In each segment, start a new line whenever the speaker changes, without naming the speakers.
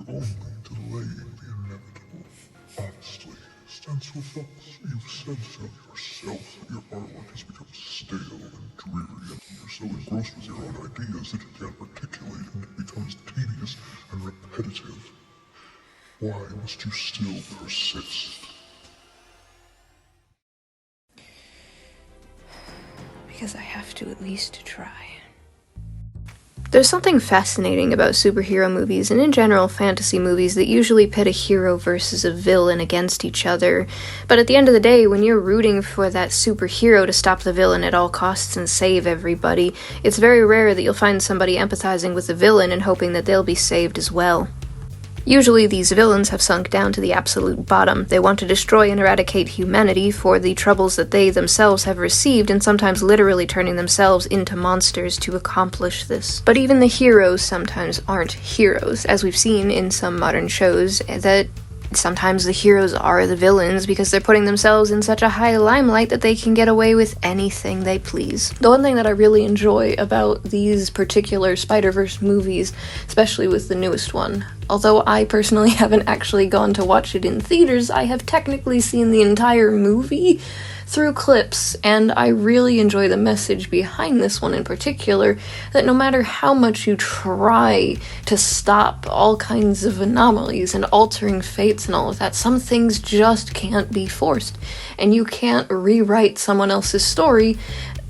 only delaying the inevitable. Honestly, stencil fucks, you've said so yourself that your artwork has become stale and dreary, and you're so engrossed with your own ideas that you can't articulate and it becomes tedious and repetitive. Why must you still persist?
Because I have to at least try. There's something fascinating about superhero movies, and in general fantasy movies, that usually pit a hero versus a villain against each other. But at the end of the day, when you're rooting for that superhero to stop the villain at all costs and save everybody, it's very rare that you'll find somebody empathizing with the villain and hoping that they'll be saved as well. Usually these villains have sunk down to the absolute bottom. They want to destroy and eradicate humanity for the troubles that they themselves have received, and sometimes literally turning themselves into monsters to accomplish this. But even the heroes sometimes aren't heroes, as we've seen in some modern shows, that sometimes the heroes are the villains because they're putting themselves in such a high limelight that they can get away with anything they please. The one thing that I really enjoy about these particular Spider-Verse movies, especially with the newest one, although I personally haven't actually gone to watch it in theaters, I have technically seen the entire movie through clips, and I really enjoy the message behind this one in particular, that no matter how much you try to stop all kinds of anomalies and altering fates and all of that, some things just can't be forced, and you can't rewrite someone else's story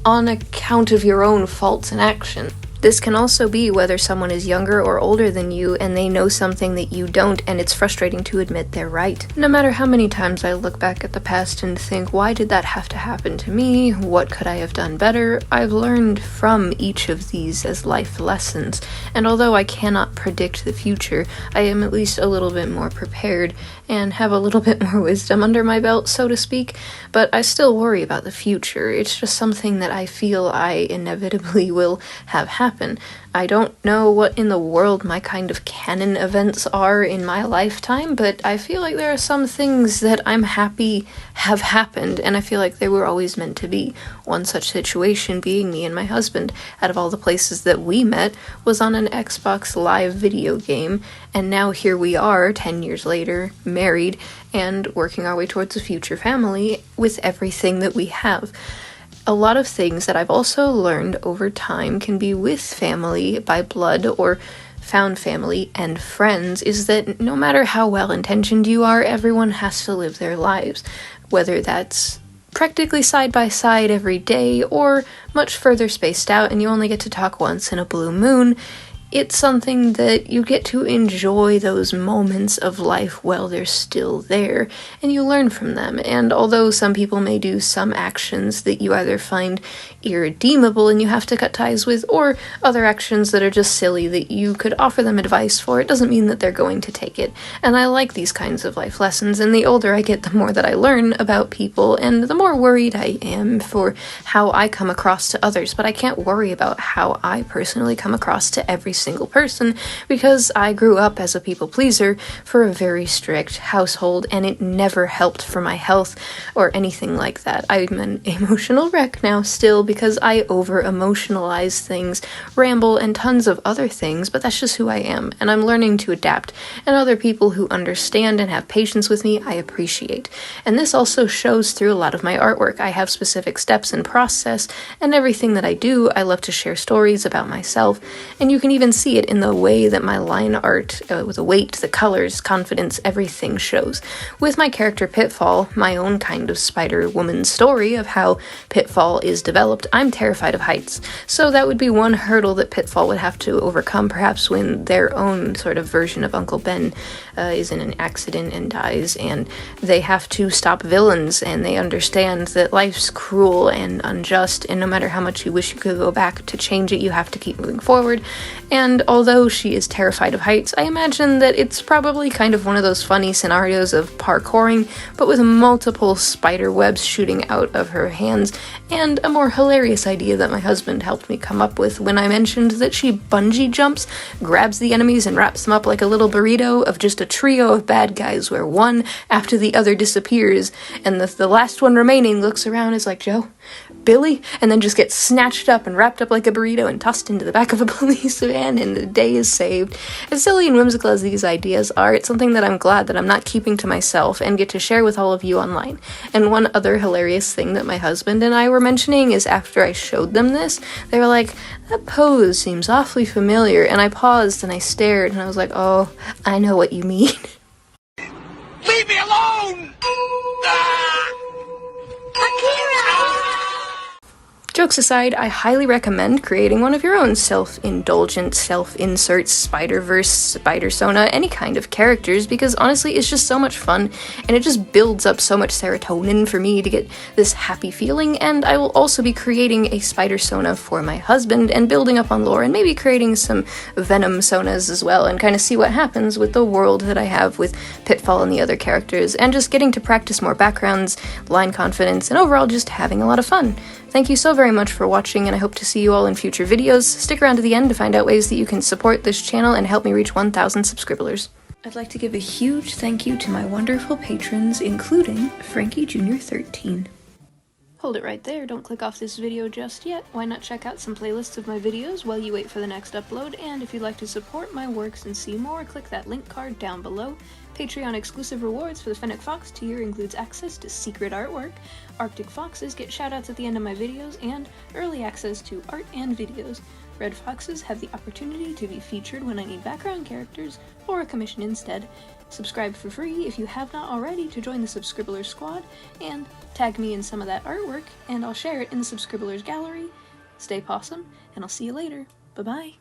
on account of your own faults and action. This can also be whether someone is younger or older than you and they know something that you don't, and it's frustrating to admit they're right. No matter how many times I look back at the past and think, why did that have to happen to me? What could I have done better? I've learned from each of these as life lessons, and although I cannot predict the future, I am at least a little bit more prepared and have a little bit more wisdom under my belt, so to speak, but I still worry about the future. It's just something that I feel I inevitably will have happen. I don't know what in the world my kind of canon events are in my lifetime, but I feel like there are some things that I'm happy have happened, and I feel like they were always meant to be. One such situation being me and my husband. Out of all the places that we met was on an Xbox Live video game, and now here we are, 10 years later, married, and working our way towards a future family with everything that we have. A lot of things that I've also learned over time can be with family by blood or found family and friends, is that no matter how well-intentioned you are, everyone has to live their lives, whether that's practically side by side every day or much further spaced out and you only get to talk once in a blue moon. It's something that you get to enjoy those moments of life while they're still there, and you learn from them. And although some people may do some actions that you either find irredeemable and you have to cut ties with, or other actions that are just silly that you could offer them advice for, it doesn't mean that they're going to take it. And I like these kinds of life lessons, and the older I get, the more that I learn about people, and the more worried I am for how I come across to others. But I can't worry about how I personally come across to every single person, because I grew up as a people pleaser for a very strict household, and it never helped for my health or anything like that. I'm an emotional wreck now still because I over-emotionalize things, ramble, and tons of other things, but that's just who I am, and I'm learning to adapt, and other people who understand and have patience with me, I appreciate. And this also shows through a lot of my artwork. I have specific steps and process, and everything that I do, I love to share stories about myself, and you can even see it in the way that my line art, with the weight, the colors, confidence, everything shows. With my character Pitfall, my own kind of Spider-Woman story of how Pitfall is developed, I'm terrified of heights. So that would be one hurdle that Pitfall would have to overcome, perhaps when their own sort of version of Uncle Ben is in an accident and dies, and they have to stop villains, and they understand that life's cruel and unjust, and no matter how much you wish you could go back to change it, you have to keep moving forward. And although she is terrified of heights, I imagine that it's probably kind of one of those funny scenarios of parkouring, but with multiple spider webs shooting out of her hands, and a more hilarious idea that my husband helped me come up with when I mentioned that she bungee jumps, grabs the enemies, and wraps them up like a little burrito of just a trio of bad guys where one after the other disappears, and the last one remaining looks around and is like, Joe, Billy, and then just get snatched up and wrapped up like a burrito and tossed into the back of a police van, and the day is saved. As silly and whimsical as these ideas are, it's something that I'm glad that I'm not keeping to myself and get to share with all of you online. And one other hilarious thing that my husband and I were mentioning is after I showed them this, they were like, that pose seems awfully familiar, and I paused and I stared and I was like, oh, I know what you mean.
Leave me alone!
Jokes aside, I highly recommend creating one of your own self-indulgent, self-insert, Spider-Verse, Spidersona, any kind of characters, because honestly, it's just so much fun, and it just builds up so much serotonin for me to get this happy feeling, and I will also be creating a Spidersona for my husband, and building up on lore, and maybe creating some Venom-sonas as well, and kind of see what happens with the world that I have with Pitfall and the other characters, and just getting to practice more backgrounds, line confidence, and overall just having a lot of fun. Thank you so very much for watching, and I hope to see you all in future videos. Stick around to the end to find out ways that you can support this channel and help me reach 1,000 subscribers. I'd like to give a huge thank you to my wonderful patrons, including Frankie Jr. 13. Hold it right there, don't click off this video just yet. Why not check out some playlists of my videos while you wait for the next upload, and if you'd like to support my works and see more, click that link card down below. Patreon exclusive rewards for the Fennec Fox tier includes access to secret artwork, Arctic Foxes get shoutouts at the end of my videos, and early access to art and videos. Red Foxes have the opportunity to be featured when I need background characters or a commission instead. Subscribe for free if you have not already to join the Subscribblers squad, and tag me in some of that artwork and I'll share it in the Subscribblers gallery. Stay possum, and I'll see you later. Bye-bye.